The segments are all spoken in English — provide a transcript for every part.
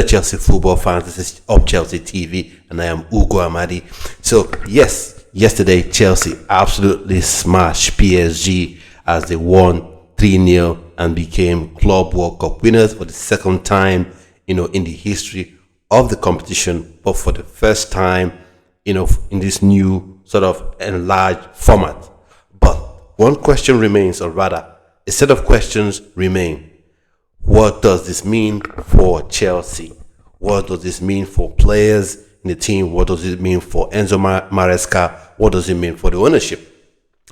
Chelsea football fans. This is Up Chelsea TV, and I am Ugo Amadi. So, yes, yesterday Chelsea absolutely smashed PSG as they won 3-0 and became Club World Cup winners for the second time, in the history of the competition, but for the first time, in this new sort of enlarged format. But one question remains, or rather, a set of questions remain. What does this mean for Chelsea? What does this mean for players in the team? What does it mean for Enzo Maresca? What does it mean for the ownership?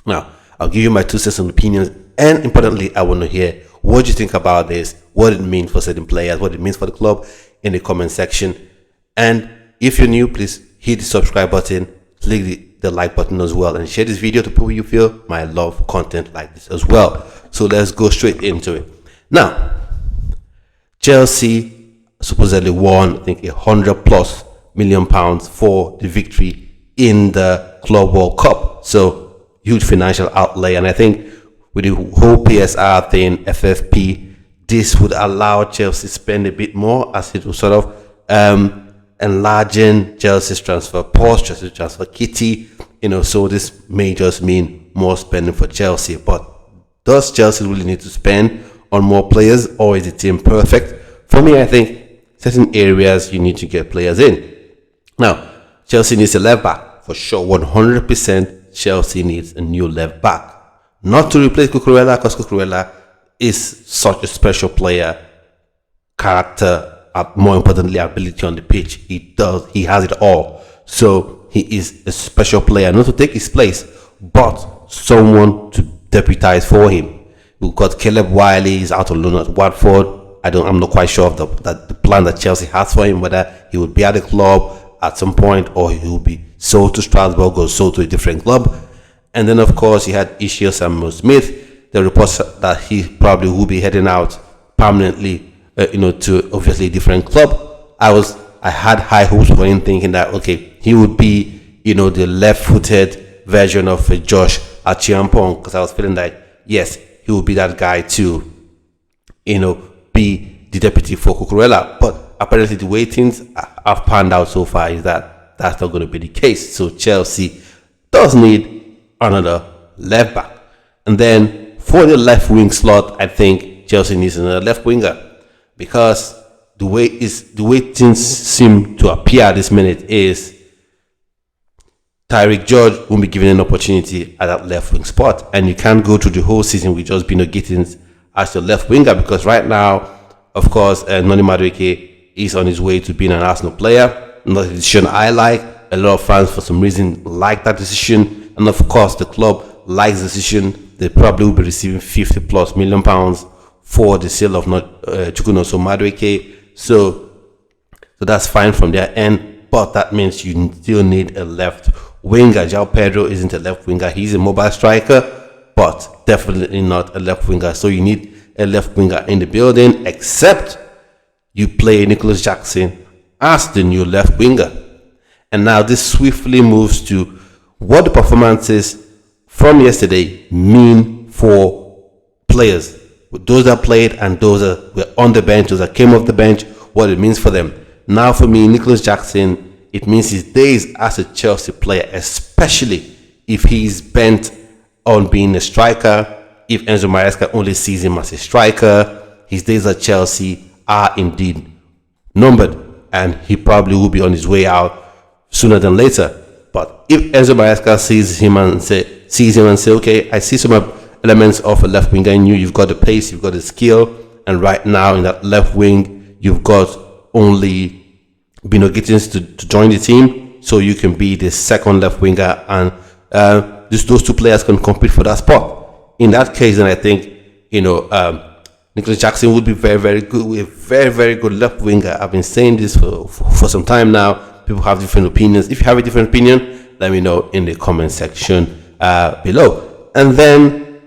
Now, I'll give you my 2 cents on opinions, and importantly, I want to hear what you think about this, what it means for certain players, what it means for the club in the comment section. And if you're new, please hit the subscribe button, click the like button as well, and share this video to people you feel might love content like this as well. So let's go straight into it. Now, Chelsea supposedly won, I think, £100+ million for the victory in the Club World Cup. So huge financial outlay, and I think with the whole PSR thing, FFP, this would allow Chelsea to spend a bit more, as it was sort of enlarging Chelsea's transfer purse, Chelsea's transfer kitty. So this may just mean more spending for Chelsea. But does Chelsea really need to spend on more players, or is the team perfect? For me, I think certain areas you need to get players in. Now, Chelsea needs a left back for sure. 100% Chelsea needs a new left back. Not to replace Cucurella, because Cucurella is such a special player, character, more importantly, ability on the pitch. He has it all. So he is a special player, not to take his place, but someone to deputize for him. We've got Caleb Wiley, is out on loan at Watford. I'm not quite sure of the plan that Chelsea has for him, whether he would be at the club at some point or he will be sold to Strasbourg or sold to a different club. And then, of course, he had Ishio Samuel Smith. The reports that he probably will be heading out permanently, to obviously a different club. I had high hopes for him, thinking that, okay, he would be, the left-footed version of Josh Achiampong, because I was feeling like, yes, he would be that guy to, be the deputy for Cucurella. But apparently the way things have panned out so far is that that's not going to be the case. So Chelsea does need another left back. And then for the left wing slot, I think Chelsea needs another left winger, because the way things seem to appear this minute is Tyreek George will be given an opportunity at that left wing spot, and you can't go through the whole season with just Bino Gittins as your left winger, because right now, of course, Noni Madueke is on his way to being an Arsenal player. Not a decision I like. A lot of fans, for some reason, like that decision, and of course, the club likes the decision. They probably will be receiving £50+ million for the sale of Chukwunoso Madueke. So that's fine from their end, but that means you still need a left winger. João Pedro isn't a left winger. He's a mobile striker, but definitely not a left winger. So you need a left winger in the building, except you play Nicholas Jackson as the new left winger. And now this swiftly moves to what the performances from yesterday mean for players. Those that played and those that were on the bench, those that came off the bench, what it means for them. Now for me, Nicholas Jackson, it means his days as a Chelsea player, especially if he's bent on being a striker. If Enzo Maresca only sees him as a striker, his days at Chelsea are indeed numbered, and he probably will be on his way out sooner than later. But if Enzo Maresca sees him and say, okay, I see some elements of a left winger in you. You've got the pace, you've got the skill, and right now in that left wing, you've got only Bino Gittins to join the team, so you can be the second left winger, and those two players can compete for that spot. In that case, then I think Nicholas Jackson would be very, very good, a very, very good left winger. I've been saying this for some time now. People have different opinions. If you have a different opinion, let me know in the comment section below. And then,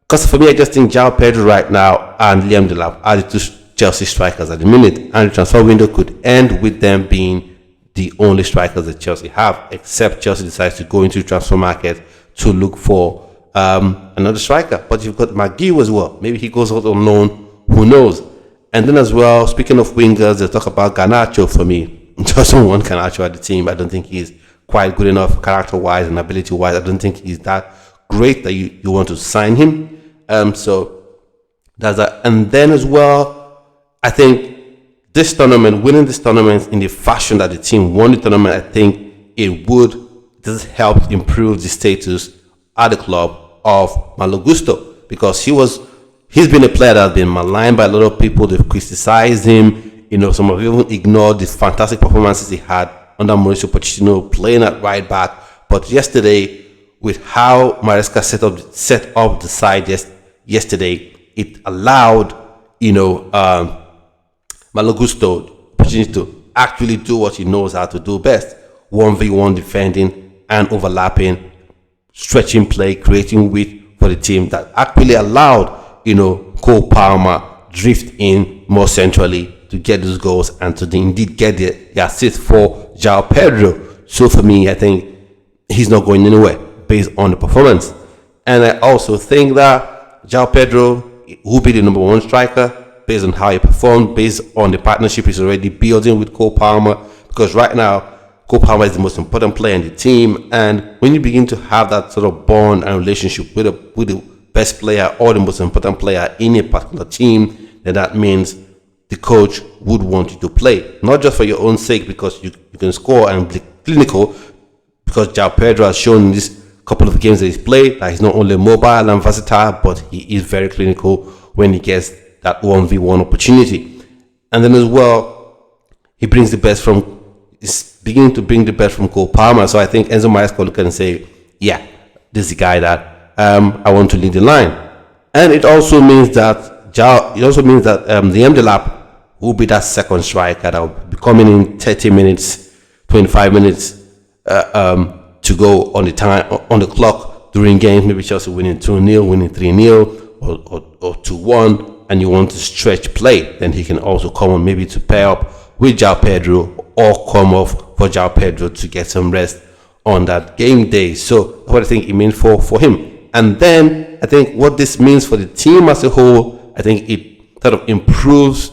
because for me, I just think João Pedro right now and Liam Delap are the two Chelsea strikers at the minute, and the transfer window could end with them being the only strikers that Chelsea have, except Chelsea decides to go into the transfer market to look for another striker. But you've got McGee as well. Maybe he goes out on loan. Who knows? And then as well, speaking of wingers, they talk about Garnacho for me. Just don't want Garnacho at the team. I don't think he's quite good enough character-wise and ability-wise. I don't think he's that great that you want to sign him. So that's that. And then as well, I think this tournament, winning this tournament in the fashion that the team won the tournament, I think it would just help improve the status at the club of Malo Gusto, because he's been a player that has been maligned by a lot of people. They've criticized him. Some of them even ignored the fantastic performances he had under Mauricio Pochettino playing at right back. But yesterday, with how Maresca set up the side yesterday, it allowed Malo Gusto opportunity to actually do what he knows how to do best: 1v1 defending and overlapping, stretching play, creating width for the team, that actually allowed Cole Palmer drift in more centrally to get those goals and to indeed get the assist for João Pedro. So for me, I think he's not going anywhere based on the performance. And I also think that João Pedro will be the number one striker based on how he performed, based on the partnership he's already building with Cole Palmer, because right now Cole Palmer is the most important player in the team. And when you begin to have that sort of bond and relationship with the best player or the most important player in a particular team, then that means the coach would want you to play, not just for your own sake, because you can score and be clinical, because João Pedro has shown in this couple of games that he's played that he's not only mobile and versatile, but he is very clinical when he gets that 1v1 opportunity. And then as well, he brings the best from, is beginning to bring the best from Cole Palmer. So I think Enzo Maresca look and say, yeah, this is the guy that I want to lead the line. And it also means that the Mdelap will be that second striker that will be coming in 30 minutes, 25 minutes to go on the clock during games. Maybe Chelsea winning 2-0, winning 3-0 or 2-1, and you want to stretch play, then he can also come on maybe to pair up with João Pedro, or come off for João Pedro to get some rest on that game day. So what I think it means for him. And then I think what this means for the team as a whole, I think it sort of improves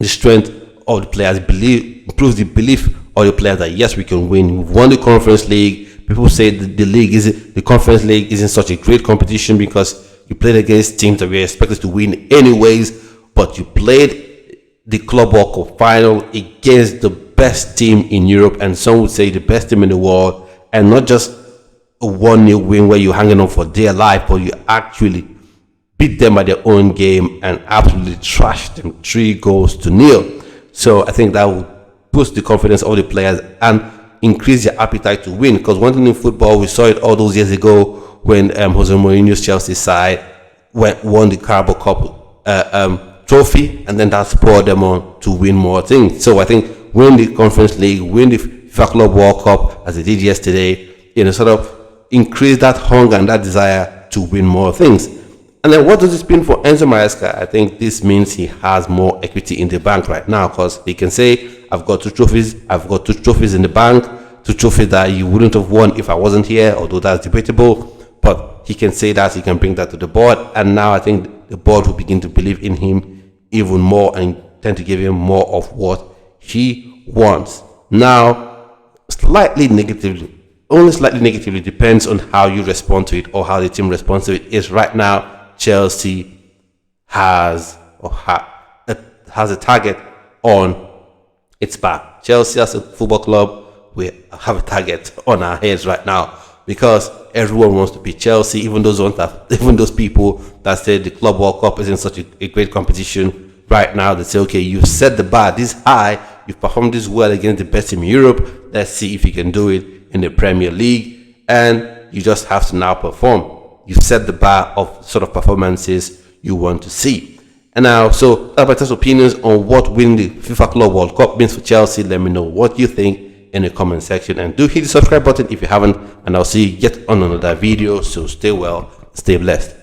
the strength of the players, improves the belief of the players that yes, we can win. We've won the Conference League. People say the Conference League isn't such a great competition because you played against teams that we expected to win anyways, but you played the Club World Cup final against the best team in Europe, and some would say the best team in the world, and not just a 1-0 win where you're hanging on for dear life, but you actually beat them at their own game and absolutely trashed them 3-0. So I think that will boost the confidence of the players and increase their appetite to win. Because one thing in football, we saw it all those years ago when Jose Mourinho's Chelsea side won the Carabao Cup trophy, and then that spurred them on to win more things. So I think win the Conference League, win the FIFA Club World Cup as they did yesterday, sort of increase that hunger and that desire to win more things. And then what does this mean for Enzo Maresca? I think this means he has more equity in the bank right now, because he can say, I've got 2 trophies in the bank, 2 trophies that you wouldn't have won if I wasn't here, although that's debatable. But he can say that, he can bring that to the board, and now I think the board will begin to believe in him even more and tend to give him more of what he wants. Now, only slightly negatively depends on how you respond to it or how the team responds to it, is right now Chelsea has a target on its back. Chelsea as a football club, we have a target on our heads right now, because everyone wants to beat Chelsea, even those people that say the Club World Cup isn't such a great competition. Right now they say, okay, you've set the bar this high, you've performed this well against the best team in Europe, let's see if you can do it in the Premier League, and you just have to now perform. You've set the bar of sort of performances you want to see. And now, so that's my first opinions on what winning the FIFA Club World Cup means for Chelsea. Let me know what you think in the comment section, and do hit the subscribe button if you haven't, and I'll see you yet on another video. So stay well, stay blessed.